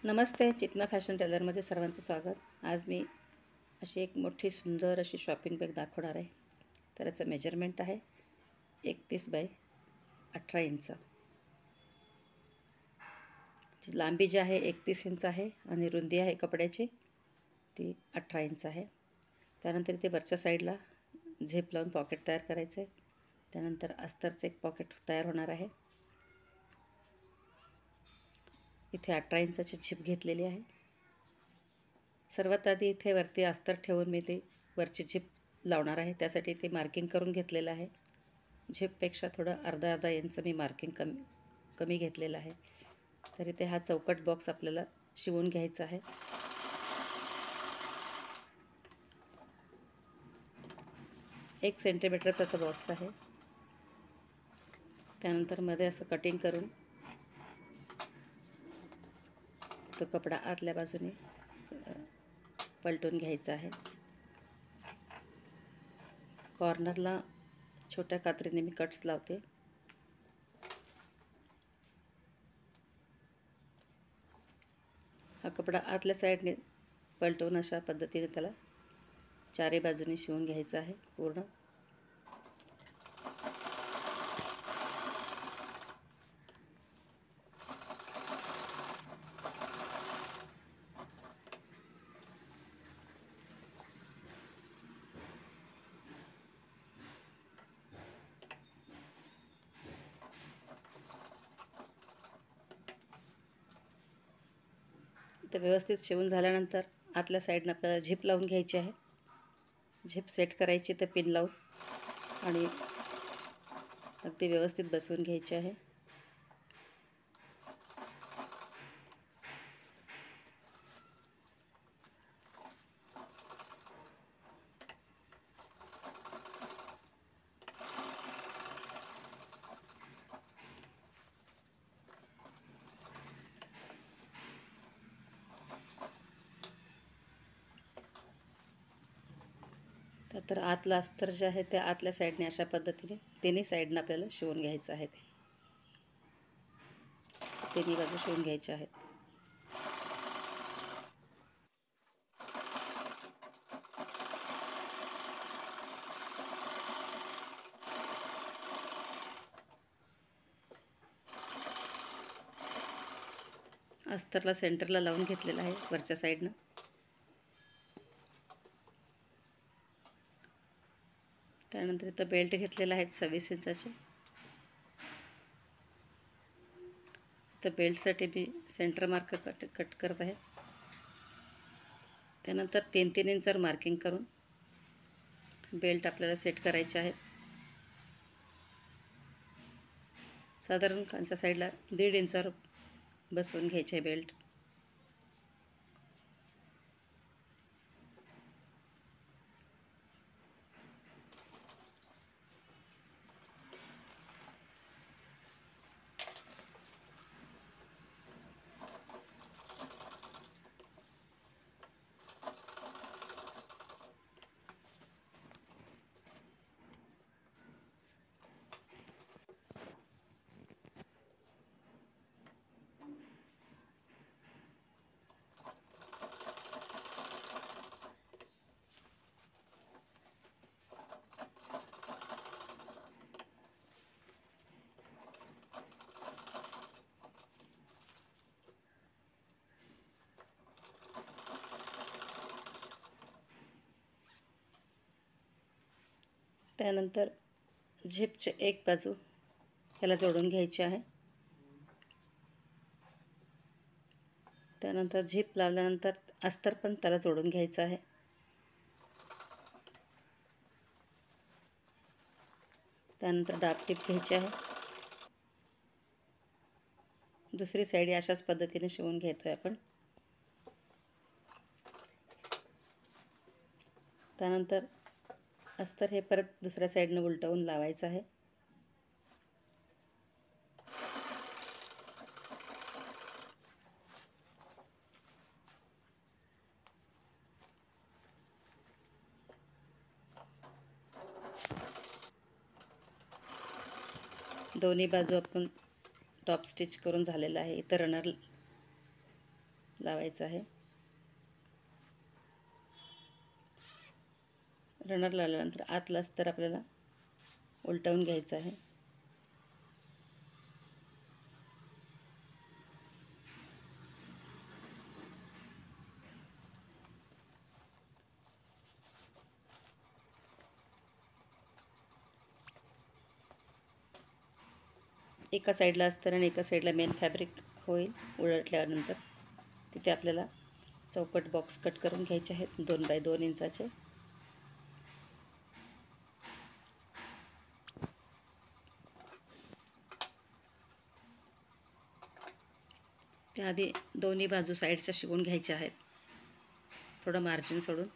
नमस्ते. चितना fashion टेलरमध्ये सर्वांचं स्वागत. आज मी अशी एक मोठी सुंदर अशी शॉपिंग बॅग दाखवणार आहे. तर याचं मेजरमेंट आहे 31 बाय 18 इंच. लांबी जी आहे 31 इंच आहे आणि रुंदी आहे कपड्याची ती 18 इंच आहे. त्यानंतर इथे वरच्या साईडला झेप लावून पॉकेट तयार करायचं आहे. त्यानंतर अस्तरचं एक पॉकेट तयार होणार आहे. इथे 18 इंचाची झिप घेतलेली आहे. सर्वात आधी इथे वरती अस्तर ठेवून मी ते वरची झिप लावणार आहे. त्यासाठी ते मार्किंग करून घेतलेलं आहे. झिपपेक्षा थोडं अर्धा इंच मी मार्किंग कमी घेतलेलं आहे. तर इथे हा चौकट बॉक्स आपल्याला शिवून घ्यायचा आहे. 1 सेंटीमीटरचा तो बॉक्स आहे. त्यानंतर मध्ये असं कटिंग करून तो कपडा आतल्या बाजूने पलटून घ्यायचा आहे. कॉर्नरला छोट्या कात्रीने मी कट्स लावते. हा कपडा आतल्या साईडने पलटवून अशा पद्धतीने त्याला चारी बाजूने शिवून घ्यायचा आहे पूर्ण. तर व्यवस्थित शिवून झाल्यानंतर आतल्या साईडनं आपल्याला झिप लावून घ्यायची आहे. झिप सेट करायची तर पिन लावून आणि अगदी व्यवस्थित बसवून घ्यायची आहे. तर आतलं अस्तर जे आहे ते आतल्या साईडने अशा पद्धतीने तिन्ही साईडनं आपल्याला शिवून घ्यायचं आहे. तिन्ही बाजू शिवून घ्यायच्या आहेत. अस्तरला सेंटरला लावून घेतलेलं आहे वरच्या साईडनं. त्यानंतर इथं बेल्ट घेतलेला आहे 26 इंचाचे. तर बेल्टसाठी मी सेंटर मार्क कट करत आहे. त्यानंतर 3-3 इंचावर मार्किंग करून बेल्ट आपल्याला सेट करायचे आहेत. साधारण खालच्या साईडला 1.5 इंचावर बसवून घ्यायचे आहे बेल्ट. त्यानंतर झिपचे एक बाजू ह्याला जोडून घ्यायची आहे. त्यानंतर झिप लावल्यानंतर अस्तर पण त्याला जोडून घ्यायचं आहे. त्यानंतर डाब टीप घ्यायची आहे. दुसरी साईड अशाच पद्धतीने शिवून घेतोय आपण. त्यानंतर अस्तर हे परत दुसऱ्या साईडनं उलटवून लावायचं आहे. दोन्ही बाजू आपण टॉप स्टिच करून झालेलं आहे. इथं लावायचं आहे. रनर लावल्यानंतर आतलं अस्तर आपल्याला उलटवून घ्यायचं आहे. एका साईडला अस्तर आणि एका साईडला मेन फॅब्रिक होईल. उलटल्यानंतर तिथे आपल्याला चौकट बॉक्स कट करून घ्यायचे आहेत 2 बाय 2 इंचाचे. त्याआधी दोन्ही बाजू साईडच्या शिवून घ्यायच्या आहेत, थोडं मार्जिन सोडून.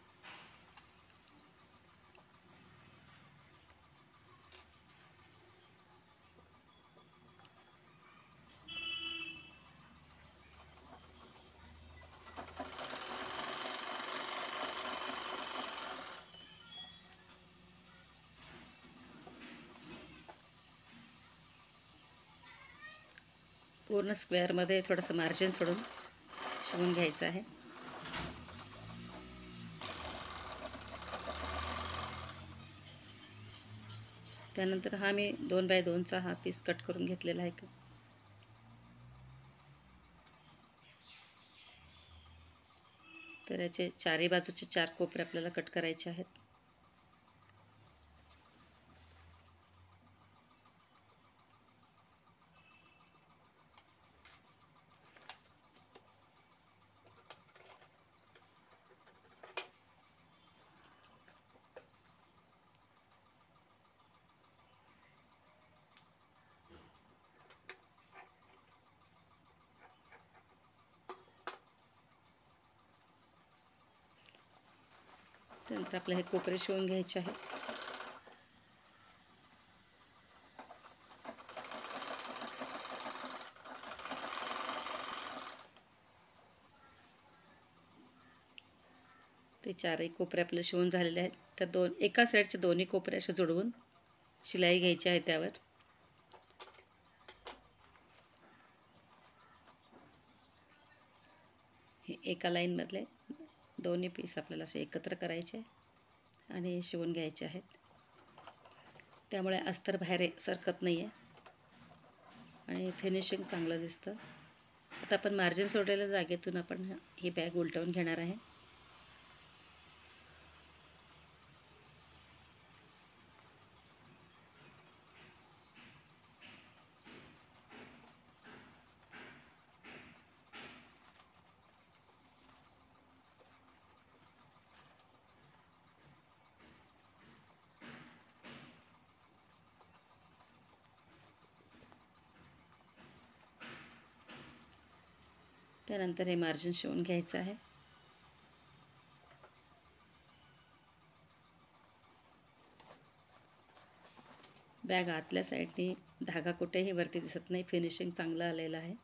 पूर्ण स्क्वेअरमध्ये थोडंसं मार्जिन सोडून शिवून घ्यायचं आहे. त्यानंतर हा मी 2 बाय 2चा हा पीस कट करून घेतलेला आहे. तर याचे चारही बाजूचे 4 कोपरे आपल्याला कट करायचे आहेत. त्यानंतर आपल्याला हे कोपरे शिवून घ्यायचे आहे. ते चारही कोपरे आपले शिवून झालेले आहेत. तर एका साईडचे दोन्ही कोपरे असे जोडवून शिलाई घ्यायची आहे त्यावर. हे एका लाईनमधले दोन्ही पीस आपल्याला असे एकत्र करायचे आणि शिवून घ्यायचे आहेत. त्यामुळे अस्तर बाहेर सरकत नाही आहे आणि फिनिशिंग चांगलं दिसतं. आता आपण मार्जिन सोडलेल्या जागेतून आपण ही बॅग उलटवून घेणार आहे. त्यानंतर हे मार्जिन शिवून घ्यायचं आहे. बॅग आतल्या साईडने धागा कुठेही वरती दिसत नाही. फिनिशिंग चांगलं आलेलं आहे.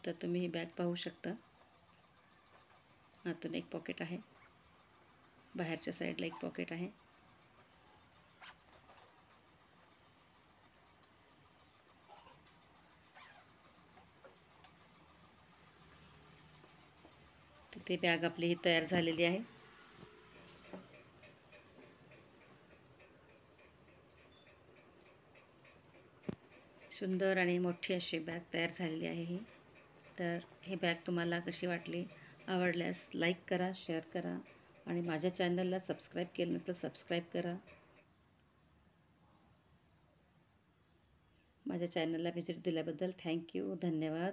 तर तुम्ही ही बॅग पाहू शकता. आतून एक पॉकेट आहे, बाहेरच्या साईडला एक पॉकेट आहे. तिथे बॅग आपली ही तयार झालेली आहे. सुंदर आणि मोठी अशी बॅग तयार झालेली आहे ही. तर ही बॅग तुम्हाला कशी वाटली? आवडल्यास लाईक करा, शेअर करा आणि माझ्या चॅनलला सबस्क्राईब केलं नसेल तर सबस्क्राईब करा. माझ्या चॅनलला व्हिजिट दिल्याबद्दल थँक्यू. धन्यवाद.